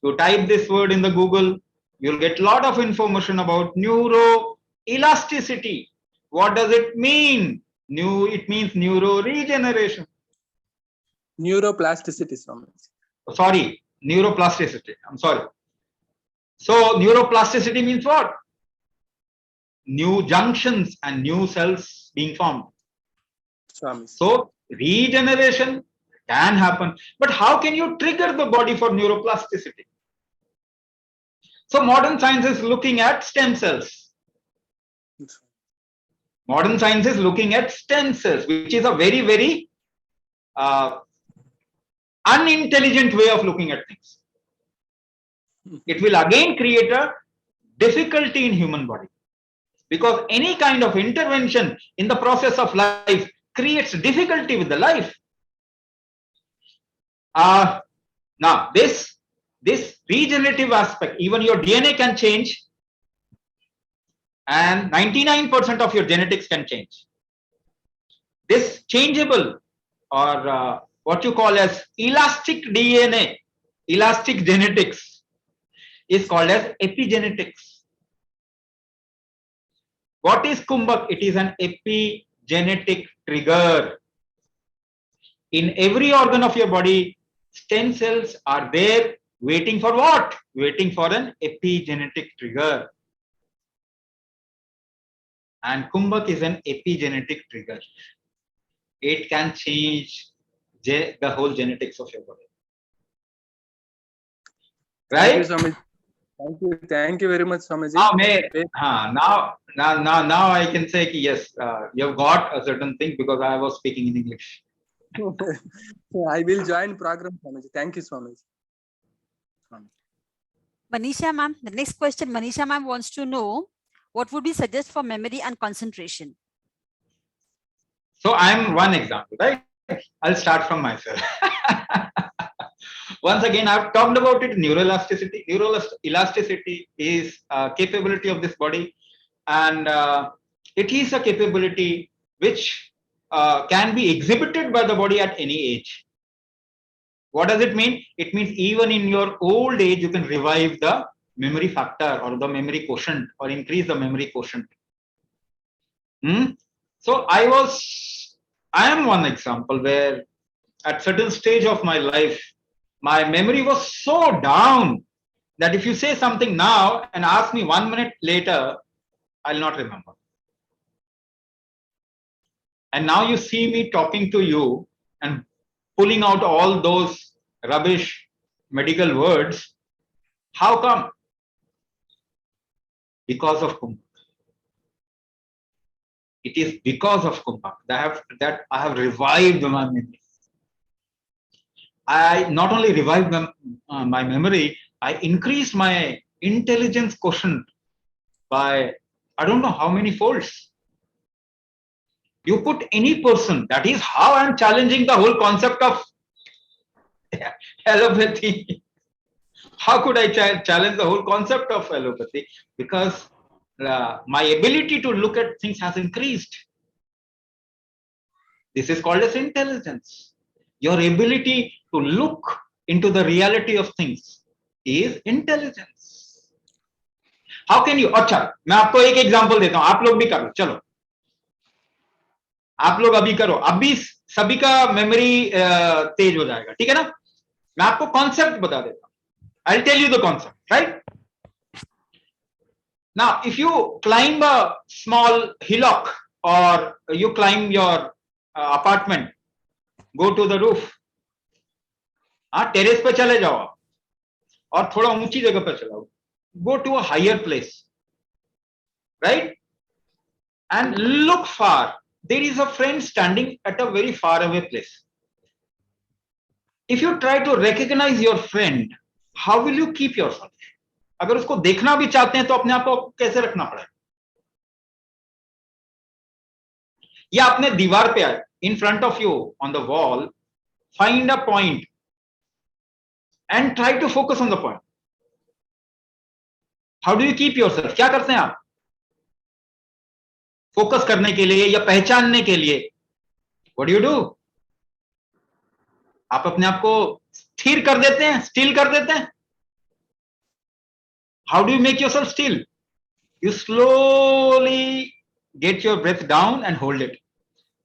You type this word in the Google, you'll get a lot of information about neuroelasticity. What does it mean? It means neuroregeneration. Neuroplasticity, Swami. Sorry, neuroplasticity. I'm sorry. So neuroplasticity means what? New junctions and new cells being formed. Swami. So regeneration can happen, but how can you trigger the body for neuroplasticity? So modern science is looking at stem cells. Modern science is looking at stem cells, which is a very, very unintelligent way of looking at things. It will again create a difficulty in human body, because any kind of intervention in the process of life creates difficulty with the life. Now this regenerative aspect, even your DNA can change, and 99% of your genetics can change. This changeable, or what you call as elastic DNA, elastic genetics, is called as epigenetics. What is kumbhak? It is an epigenetic trigger. In every organ of your body, stem cells are there waiting for what? Waiting for an epigenetic trigger. And kumbhak is an epigenetic trigger. It can change the whole genetics of your body. Thank you, Right? Swamiji. Thank you very much, Swamiji. Now I can say कि yes, you have got a certain thing because I was speaking in English. I will join program, Swamiji. Thank you, Swamiji. Manisha ma'am, the next question, Manisha ma'am wants to know what would be suggest for memory and concentration. So I am one example, right? I'll start from myself. Once again, I've talked about it, neuroelasticity. Neuroelasticity is a capability of this body, and it is a capability which can be exhibited by the body at any age. What does it mean? It means even in your old age, you can revive the memory factor or the memory quotient or increase the memory quotient. So I am one example where at certain stage of my life, my memory was so down that if you say something now and ask me 1 minute later, I'll not remember. And now you see me talking to you and pulling out all those rubbish medical words. How come? Because of kumbhak. It is because of kumbhak that I have revived my memory. I not only revived my memory, I increased my intelligence quotient by I don't know how many folds. You put any person, that is how I'm challenging the whole concept of allopathy. How could I challenge the whole concept of allopathy? Because my ability to look at things has increased. This is called as intelligence. Your ability to look into the reality of things is intelligence. How can you? अच्छा, मैं आपको एक एग्जांपल देता हूं, आप लोग भी करो, चलो आप लोग अभी करो, अभी सभी का मेमोरी तेज हो जाएगा, ठीक है ना? मैं आपको कॉन्सेप्ट बता देता हूं. I'll tell you the concept, right? Now, if you climb a small hillock or you climb your apartment, go to the roof, terrace पे चले जाओ और थोड़ा ऊंची जगह पे चलाओ, go to a higher place, right? And look far. There is a friend standing at a very far away place. If you try to recognize your friend, how will you keep yourself? अगर उसको देखना भी चाहते हैं तो अपने आप को कैसे रखना पड़ेगा? या अपने दीवार पे आए, in front of you on the wall, find a point and try to focus on the point. How do you keep yourself? क्या करते हैं आप फोकस करने के लिए या पहचानने के लिए? What do you do? आप अपने आप को स्थिर कर देते हैं, स्टिल कर देते हैं. How do you make yourself still? You slowly get your breath down and hold it.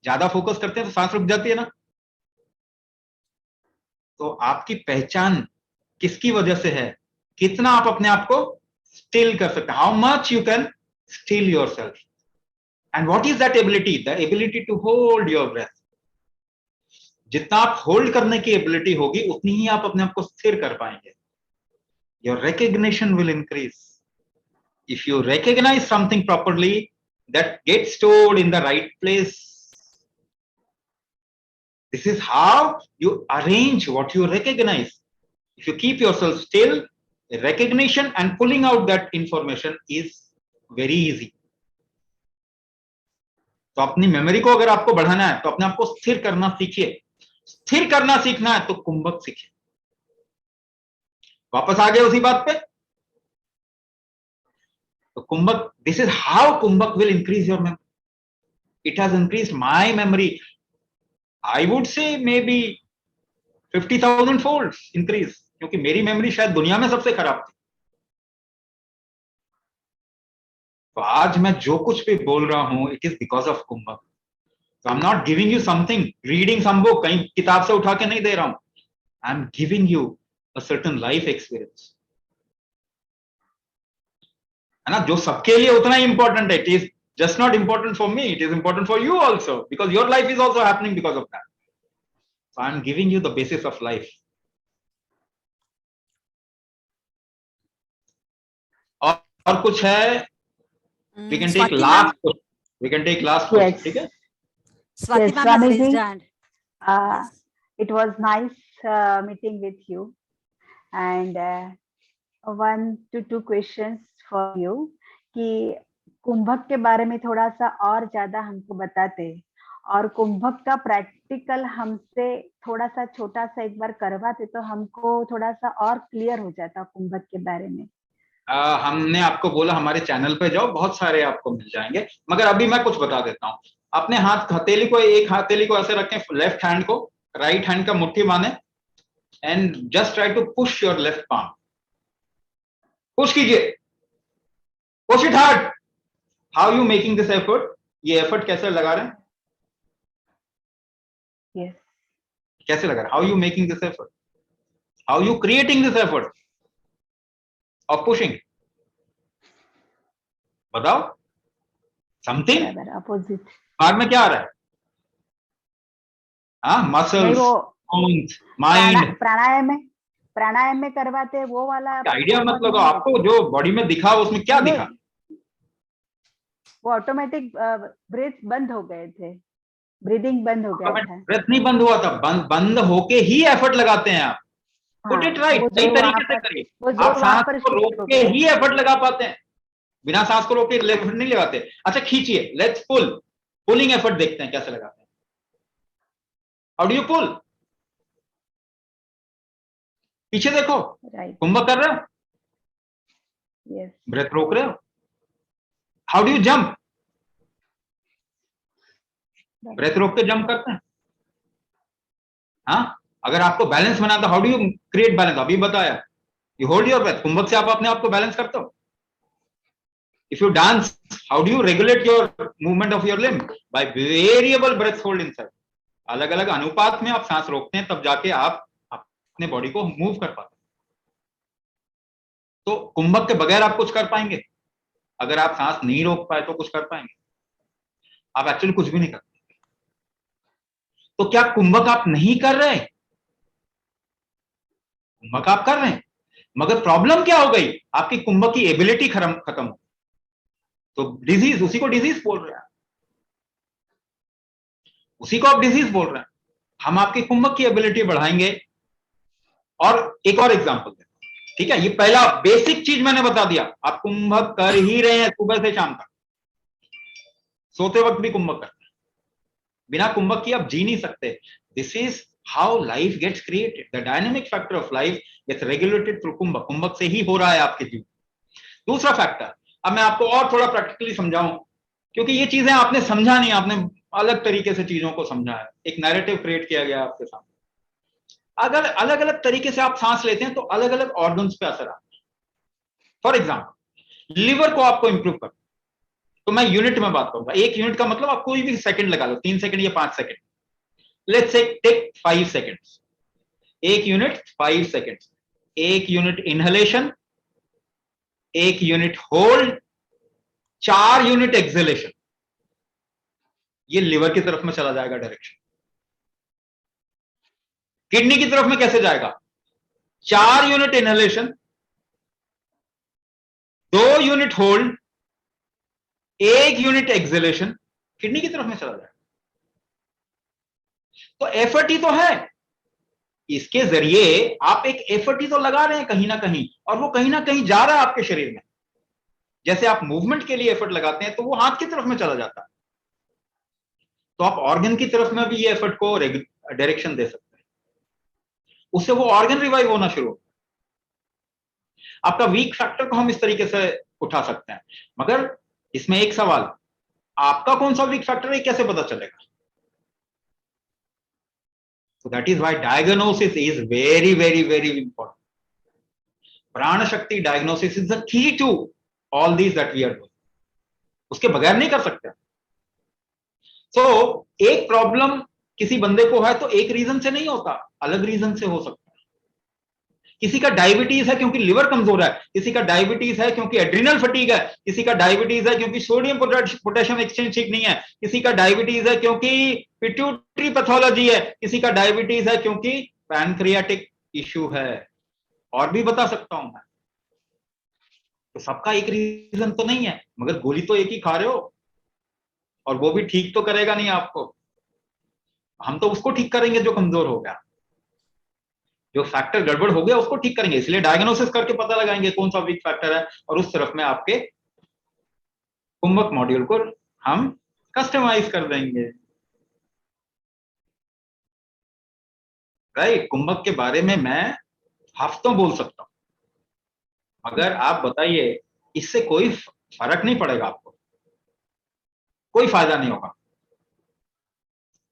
ज्यादा फोकस करते हैं तो सांस रुक जाती है ना. तो आपकी पहचान किसकी वजह से है? कितना आप अपने आप को स्टिल कर सकते हैं? How much you can still yourself? And what is that ability? The ability to hold your breath. जितना आप होल्ड करने की एबिलिटी होगी उतनी ही आप अपने आप को स्थिर कर पाएंगे. Your recognition will increase. If you recognize something properly, that gets stored in the right place. This is how you arrange what you recognize. If you keep yourself still, recognition and pulling out that information is very easy. तो अपनी मेमोरी को अगर आपको बढ़ाना है तो अपने आप को स्थिर करना सीखिए. स्थिर करना सीखना है तो कुंभक सीखिए. वापस आ गए उसी बात पे. तो कुंभक, दिस इज हाउ कुंभक will increase your memory. It has increase my memory. I would say may be 50,000 fold increase, क्योंकि मेरी मेमोरी शायद दुनिया में सबसे खराब थी. तो आज मैं जो कुछ भी बोल रहा हूं इट इज बिकॉज ऑफ कुंभक. So I'm not giving you something, reading some book, कहीं किताब से उठा के नहीं दे रहा हूं. I'm giving you a certain life experience. है ना, जो सबके लिए उतना ही important है. It is just not important for me, it is important for you also, because your life is also happening because of that. So I'm giving you the basis of life. और कुछ है? We can take Swati last ma'am. question. We can take last question. ठीक है? Swati Yes, ma'am has Swamiji. raised hand. Uh, it was nice meeting with you, and 1 to 2 questions for you कि कुंभक के बारे में थोड़ा सा और ज्यादा हमको बताते, और कुंभक का प्रैक्टिकल हमसे थोड़ा सा छोटा सा एक बार करवाते तो हमको थोड़ा सा और क्लियर हो जाता कुंभक के बारे में. हमने आपको बोला हमारे चैनल पे जाओ, बहुत सारे आपको मिल जाएंगे, मगर अभी मैं कुछ बता देता हूँ. अपने हथेली को, एक हथेली को ऐसे रखें, लेफ्ट हैंड को राइट हैंड का मुट्ठी माने, and just try to push your left palm. Push कीजिए, push it hard. How you making this effort? ये एफर्ट कैसे लगा रहे हैं? Yes. कैसे लगा रहे? How you making this effort? How you creating this effort of pushing? बताओ. Something opposite. दिमाग में क्या आ रहा है? Muscles, mind. प्राणायाम में करवाते वो वाला आइडिया मत लगाओ. आपको जो बॉडी में दिखा उसमें क्या दिखा? वो ऑटोमेटिक ब्रेथ बंद हो गए थे, ब्रीदिंग बंद हो गया था. ब्रेथ नहीं बंद हुआ था, बंद होके ही एफर्ट लगाते हैं आप. पुट इट राइट, सही तरीके से करिए. आप सांस को रोक के ही एफर्ट लगा पाते हैं, बिना सांस को रोक के एफर्ट नहीं लगाते. अच्छा खींचिए, लेट्स पुल. पुलिंग एफर्ट देखते हैं कैसे लगाते हैं. How do you pull? पीछे देखो, कुंभक कर रहे हो, yes. ब्रेथ रोक रहे हो. How do you jump? Breath रोक के जंप करते हैं. हाँ, अगर आपको बैलेंस बनाना तो how do you create balance? अभी बताया, यू होल्ड योर ब्रेथ. कुंभक से आप अपने आप को बैलेंस करते हो. If you dance, how do you regulate your movement of your limb? By variable breath hold inside. अलग अलग अनुपात में आप सांस रोकते हैं, तब जाके आप अपने बॉडी को मूव कर पाते हैं. तो कुंभक के बगैर आप कुछ कर पाएंगे? अगर आप सांस नहीं रोक पाए तो कुछ कर पाएंगे? आप एक्चुअली कुछ भी नहीं करते. तो क्या कुंभक आप नहीं कर रहे? कुंभक आप कर रहे हैं, मगर प्रॉब्लम क्या हो गई? आपकी कुंभक की एबिलिटी खत्म हो. तो डिजीज, उसी को डिजीज बोल रहे हैं, उसी को आप डिजीज बोल रहे हैं. हम आपकी कुंभक की एबिलिटी बढ़ाएंगे. और एक और एग्जांपल दें, ठीक है? ये पहला बेसिक चीज मैंने बता दिया. आप कुंभक कर ही रहे हैं सुबह से शाम तक, सोते वक्त भी कुंभक करते हैं. बिना कुंभक की आप जी नहीं सकते. This is how life gets created. The dynamic factor of life gets regulated through कुंभक. कुंभक से ही हो रहा है आपके जीवन. दूसरा फैक्टर, अब मैं आपको और थोड़ा प्रैक्टिकली समझाऊं, क्योंकि ये चीजें आपने समझा नहीं, आपने अलग तरीके से चीजों को समझा है. एक नैरेटिव क्रिएट किया गया आपके सामने. अगर अलग अलग तरीके से आप सांस लेते हैं तो अलग अलग ऑर्गन्स पे असर आता है. फॉर एग्जाम्पल, लिवर को आपको इंप्रूव करना, तो मैं यूनिट में बात करूंगा. एक यूनिट का मतलब आप कोई भी सेकंड लगा लो, 3 सेकंड या 5 second. Let's say take 5 seconds. एक यूनिट 5 सेकंड्स. एक यूनिट इनहेलेशन, एक यूनिट होल्ड, 4 यूनिट एक्सहेलेशन. ये लिवर की तरफ में चला जाएगा डायरेक्शन. किडनी की तरफ में कैसे जाएगा? 4 unit inhalation, 2 unit hold, 1 unit exhalation, kidney की तरफ में चला जाएगा. तो एफर्ट ही तो है. इसके जरिए आप एक एफर्ट ही तो लगा रहे हैं कहीं ना कहीं, और वो कहीं ना कहीं जा रहा है आपके शरीर में. जैसे आप मूवमेंट के लिए एफर्ट लगाते हैं तो वो हाथ की तरफ में चला जाता है. तो आप ऑर्गन की तरफ में भी ये एफर्ट को डायरेक्शन दे सकते हैं. उससे वो ऑर्गन रिवाइव होना शुरू होता है. आपका वीक फैक्टर को हम इस तरीके से उठा सकते हैं. मगर इसमें एक सवाल, आपका कौन सा वीक फैक्टर है कैसे पता चलेगा? So that is why diagnosis is very, very, very important. Prana Shakti diagnosis is the key to all these that we are doing. उसके बगैर नहीं कर सकते। तो एक प्रॉब्लम किसी बंदे को है तो एक रीजन से नहीं होता, अलग रीजन से हो सकता है। किसी का डायबिटीज है क्योंकि लिवर कमजोर है, किसी का डायबिटीज है क्योंकि एड्रिनल फटीग है, किसी का डायबिटीज है क्योंकि सोडियम पोटेशियम एक्सचेंज ठीक नहीं है, किसी का डायबिटीज है क्योंकि पिट्यूटरी पैथोलॉजी है, किसी का डायबिटीज है क्योंकि पैनक्रियाटिक इश्यू है, और भी बता सकता हूं मैं। तो सबका एक रीजन तो नहीं है, मगर गोली तो एक ही खा रहे हो, और वो भी ठीक तो करेगा नहीं आपको। हम तो उसको ठीक करेंगे जो कमजोर हो गया, जो फैक्टर गड़बड़ हो गया उसको ठीक करेंगे, इसलिए डायग्नोसिस करके पता लगाएंगे कौन सा वीक फैक्टर है, और उस तरफ में आपके कुंभक मॉड्यूल को हम कस्टमाइज कर देंगे। राइट, कुंभक के बारे में मैं हफ्तों बोल सकता हूं, मगर आप बताइए इससे कोई फर्क नहीं पड़ेगा, आपको कोई फायदा नहीं होगा।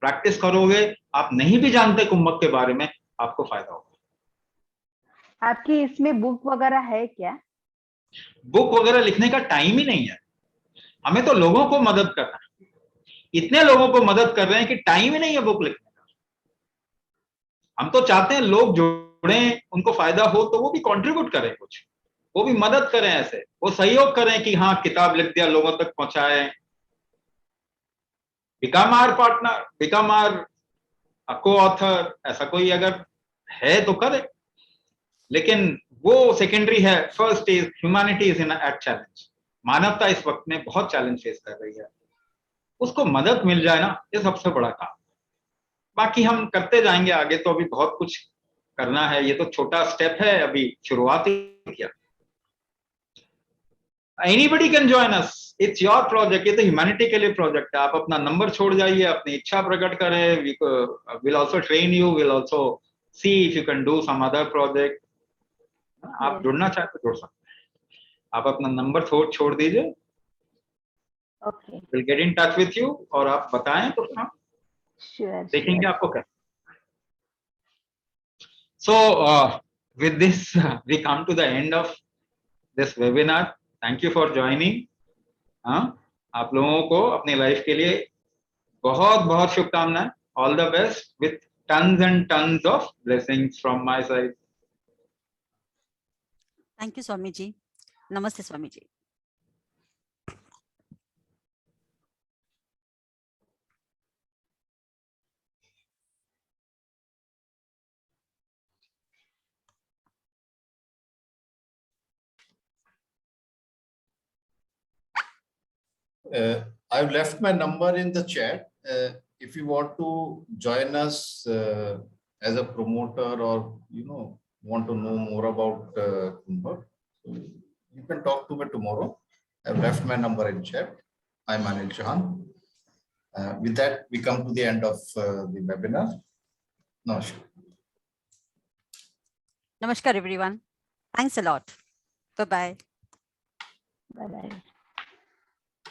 प्रैक्टिस करोगे, आप नहीं भी जानते कुंभक के बारे में, आपको फायदा होगा। आपकी इसमें बुक वगैरह है क्या? बुक वगैरह लिखने का टाइम ही नहीं है, हमें तो लोगों को मदद करना है। इतने लोगों को मदद कर रहे हैं कि टाइम ही नहीं है बुक लिखने का। हम तो चाहते हैं लोग जुड़े, उनको फायदा हो तो वो भी कंट्रीब्यूट करें, कुछ वो भी मदद करें, ऐसे वो सहयोग करें कि हाँ किताब लिख दिया, लोगों तक पहुंचाएं। Become our partner, become our coauthor, ऐसा कोई अगर है तो करे, लेकिन वो सेकेंडरी है। First is humanity is in at challenge. मानवता इस वक्त में बहुत चैलेंज फेस कर रही है, उसको मदद मिल जाए ना, ये सबसे बड़ा काम। बाकी हम करते जाएंगे आगे, तो अभी बहुत कुछ करना है, ये तो छोटा स्टेप है, अभी शुरुआत ही किया। Anybody can join us, it's your project, ये तो ह्यूमैनिटी के लिए प्रोजेक्ट है। आप अपना नंबर छोड़ जाइए, अपनी इच्छा प्रकट करें, will also train you, will also see if you can do some other project. आप Yes. जुड़ना चाहते तो जुड़ सकते हैं, आप अपना नंबर छोड़ दीजिए, Okay. Will get in touch with you, और आप बताएं तो हम Sure. देखेंगे Sure. आपको क्या। So with this we come to the end of this webinar. Thank you for joining. आप लोगों को अपनी लाइफ के लिए बहुत बहुत शुभकामनाएं। All the best with tons and tons of blessings from my side. Thank you Swami ji. नमस्ते स्वामी जी। I've left my number in the chat. If you want to join us as a promoter, or want to know more about Kumbhak, so you can talk to me tomorrow. I've left my number in chat. I'm Anil Chauhan. With that, we come to the end of the webinar. Namaskar. Namaskar everyone. Thanks a lot. Bye bye. Bye bye.